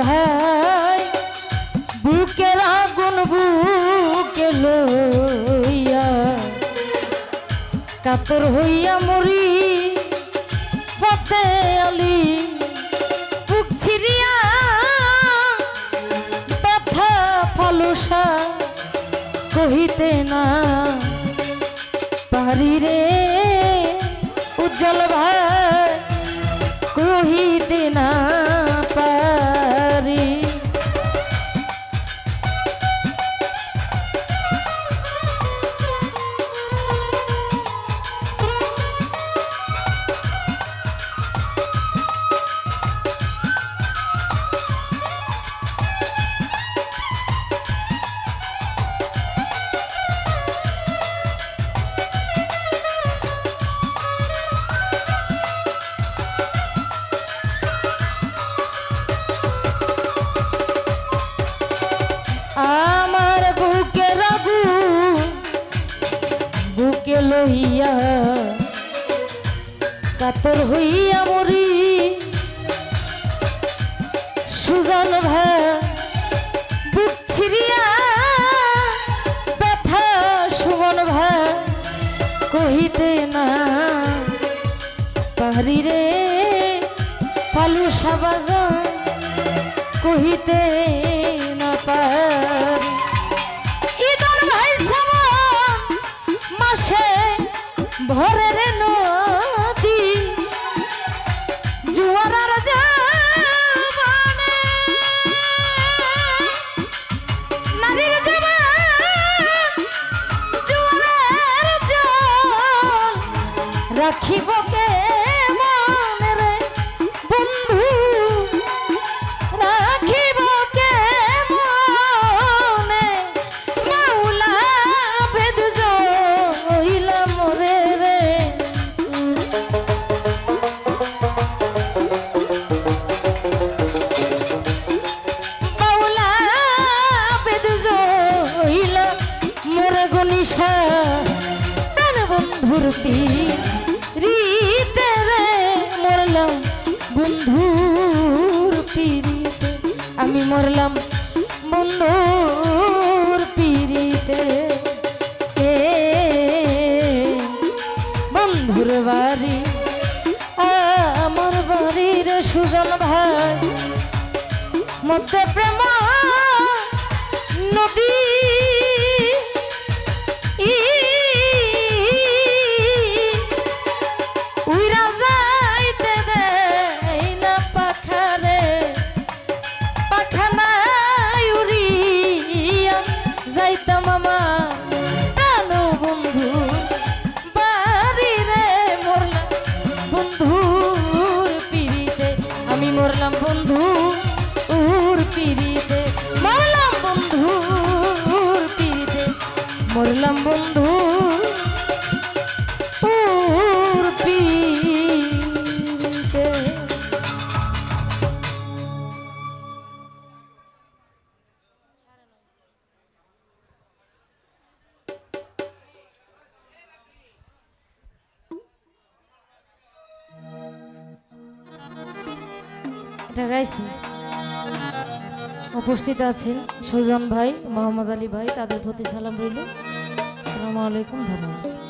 ভাই বুকের আগুন বুকে লইয়া কাতর হইয়া মরি পথে আলি বুক ছিড়িয়া ব্যথা ফালুসা কহিতে না পারি রে উজ্জ্বল ভাই কহিতে না পারি। আমার বুকের আগুন বুকে লইয়া কাতর হইয়া মরি সুজন ভাই বুক ছিড়িয়া ব্যথা সুমন ভাই কহিতে না পারি রে ফালুসা বাজান কহিতে না পারি। ঈদন ভাই সামন মাসে ভরের নদী জুয়ারার জামানে নারীর জামান জুয়ারের জল রাখিব কে মনে রে বন্ধু রাখিব কে মনে মাওলা বেদ জইলা মোরে রে মাওলা বেদ জইলা মোরে গনিশা প্রাণ বন্ধুর পিরিতে রে মরলাম বন্ধুর পিরিতে আমি মরলাম বন্ধুর পিরিতে বন্ধুর বাড়ি আমার বাড়ির সুজন ভাই মধ্যে প্রেম নদী উইরা যাইতে দেয় না পাখারে পাখানায় উড়িয়া যাইতাম আমার প্রাণ বন্ধু বাড়ি রে মরলাম বন্ধুর পিরিতে আমি মরলাম বন্ধুর পিরিতে মরলাম বন্ধুর পিরিতে মরলাম বন্ধু পিরিতে। এটা গাইছি উপস্থিত আছেন সুজন ভাই মোহাম্মদ আলী ভাই তাদের প্রতি সালাম রইল। আসসালামু আলাইকুম ধন্যবাদ।